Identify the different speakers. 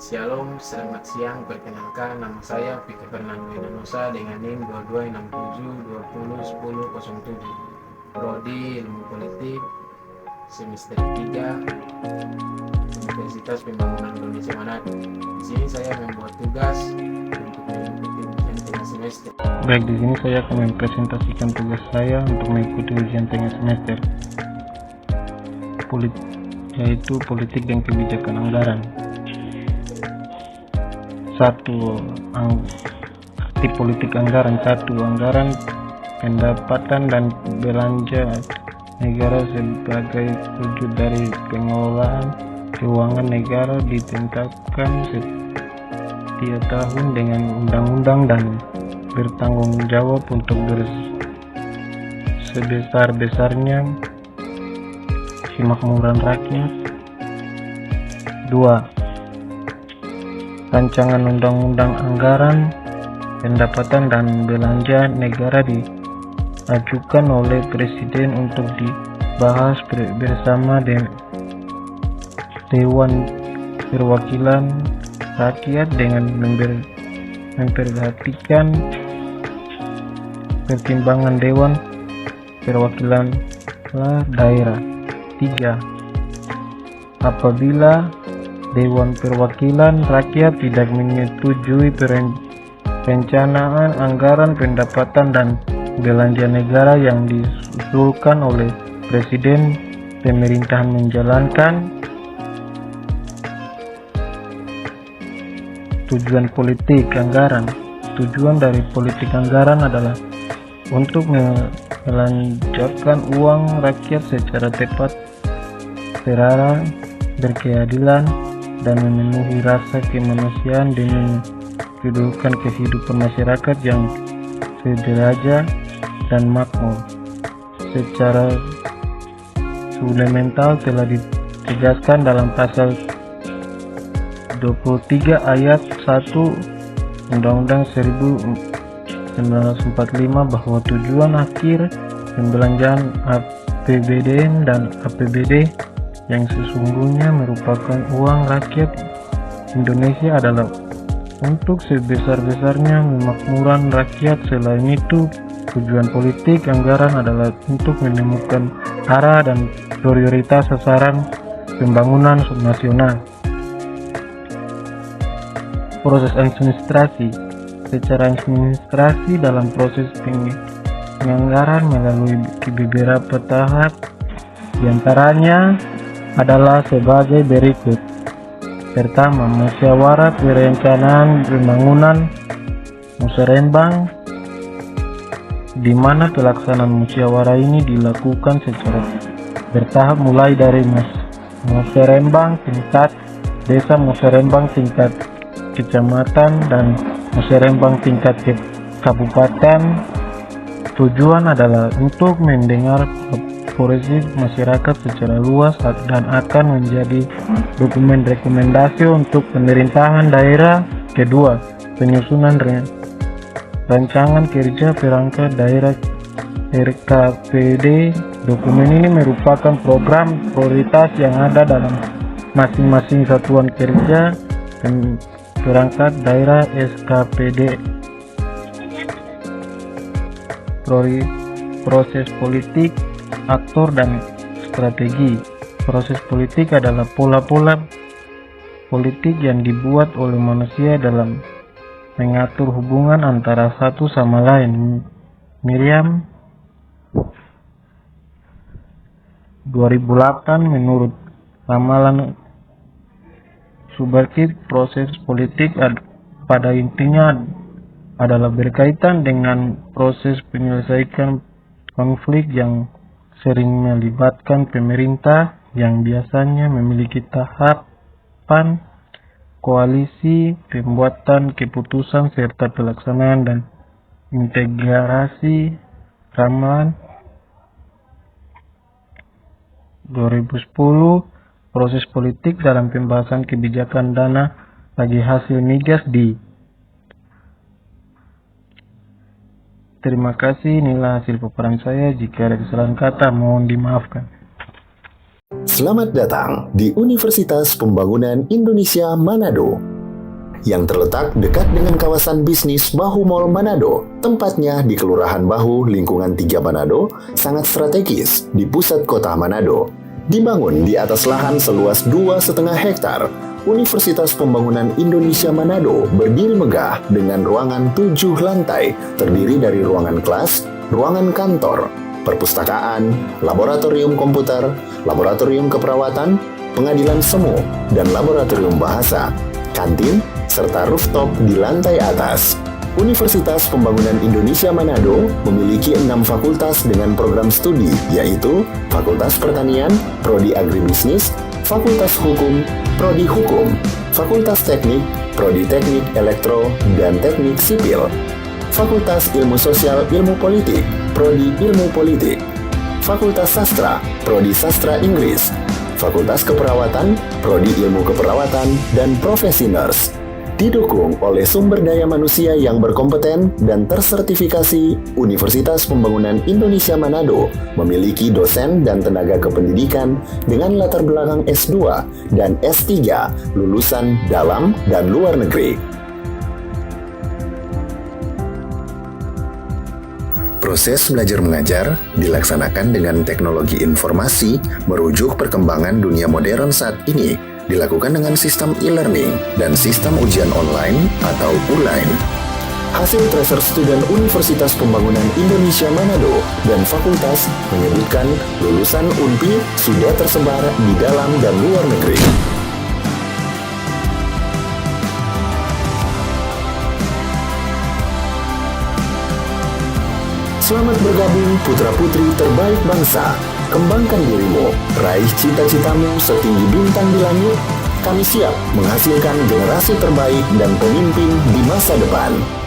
Speaker 1: Shalom, selamat siang. Perkenalkan, nama saya Vicky Fernando Inanosa dengan NIM 2267201007. Prodi Ilmu Politik, semester 3, Universitas Pembangunan Indonesia Manado. Di sini saya membuat tugas untuk mengikuti ujian tengah semester.
Speaker 2: Baik, di sini saya akan mempresentasikan tugas saya untuk mengikuti ujian tengah semester, yaitu politik dan kebijakan anggaran. 1. Arti politik anggaran. 1. Anggaran pendapatan dan belanja negara sebagai wujud dari pengelolaan keuangan negara ditetapkan setiap tahun dengan undang-undang dan bertanggung jawab untuk sebesar-besarnya kemakmuran rakyat. 2. Rancangan undang-undang anggaran pendapatan dan belanja negara diajukan oleh Presiden untuk dibahas bersama Dewan Perwakilan Rakyat dengan memperhatikan pertimbangan Dewan Perwakilan Daerah. 3. Apabila Dewan Perwakilan Rakyat tidak menyetujui perencanaan anggaran pendapatan dan belanja negara yang diusulkan oleh Presiden, pemerintahan menjalankan tujuan politik anggaran. Tujuan dari politik anggaran adalah untuk melancarkan uang rakyat secara tepat, terarah, berkeadilan, dan memenuhi rasa kemanusiaan demi kedudukan kehidupan masyarakat yang sederajat dan makmur. Secara fundamental telah ditegaskan dalam pasal 23 ayat 1 Undang-Undang 1945 bahwa tujuan akhir pembelanjaan APBN dan APBD yang sesungguhnya merupakan uang rakyat Indonesia adalah untuk sebesar-besarnya memakmuran rakyat. Selain itu, tujuan politik anggaran adalah untuk menemukan arah dan prioritas sasaran pembangunan nasional. Proses administrasi. Secara administrasi dalam proses penganggaran melalui beberapa tahap, diantaranya adalah sebagai berikut. Pertama, musyawarah perencanaan pembangunan musrembang, di mana pelaksanaan musyawarah ini dilakukan secara bertahap mulai dari musrembang tingkat desa, musrembang tingkat kecamatan, dan musrembang tingkat kabupaten. Tujuan adalah untuk mendengar aspirasi masyarakat secara luas dan akan menjadi dokumen rekomendasi untuk pemerintahan daerah. Kedua, penyusunan rancangan kerja perangkat daerah RKPD. Dokumen ini merupakan program prioritas yang ada dalam masing-masing satuan kerja perangkat daerah SKPD. Proses politik, aktor, dan strategi. Proses politik adalah pola-pola politik yang dibuat oleh manusia dalam mengatur hubungan antara satu sama lain. Miriam 2008. Menurut ramalan Subakit, proses politik pada intinya adalah berkaitan dengan proses penyelesaian konflik yang sering melibatkan pemerintah yang biasanya memiliki tahapan koalisi, pembuatan keputusan, serta pelaksanaan dan integrasi. Ramalan 2010. Proses politik dalam pembahasan kebijakan dana bagi hasil migas Terima kasih, inilah hasil paparan saya. Jika ada kesalahan kata, mohon dimaafkan.
Speaker 3: Selamat datang di Universitas Pembangunan Indonesia Manado. yang terletak dekat dengan kawasan bisnis Bahu Mall Manado. Tempatnya di Kelurahan Bahu, lingkungan 3 Manado, sangat strategis di pusat kota Manado. Dibangun di atas lahan seluas 2,5 hektar, Universitas Pembangunan Indonesia Manado berdiri megah dengan ruangan 7 lantai, terdiri dari ruangan kelas, ruangan kantor, perpustakaan, laboratorium komputer, laboratorium keperawatan, pengadilan semu, dan laboratorium bahasa, kantin, serta rooftop di lantai atas. Universitas Pembangunan Indonesia Manado memiliki 6 fakultas dengan program studi, yaitu Fakultas Pertanian, Prodi Agribisnis, Fakultas Hukum, Prodi Hukum, Fakultas Teknik, Prodi Teknik Elektro dan Teknik Sipil, Fakultas Ilmu Sosial Ilmu Politik, Prodi Ilmu Politik, Fakultas Sastra, Prodi Sastra Inggris, Fakultas Keperawatan, Prodi Ilmu Keperawatan, dan Profesi Nurse. Didukung oleh sumber daya manusia yang berkompeten dan tersertifikasi, Universitas Pembangunan Indonesia Manado memiliki dosen dan tenaga kependidikan dengan latar belakang S2 dan S3 lulusan dalam dan luar negeri. Proses belajar mengajar dilaksanakan dengan teknologi informasi merujuk perkembangan dunia modern saat ini, dilakukan dengan sistem e-learning dan sistem ujian online atau ULAIN. Hasil tracer student Universitas Pembangunan Indonesia Manado dan fakultas menyebutkan lulusan UNPI sudah tersebar di dalam dan luar negeri. Selamat bergabung putra-putri terbaik bangsa. Kembangkan dirimu, raih cita-citamu setinggi bintang di langit. Kami siap menghasilkan generasi terbaik dan pemimpin di masa depan.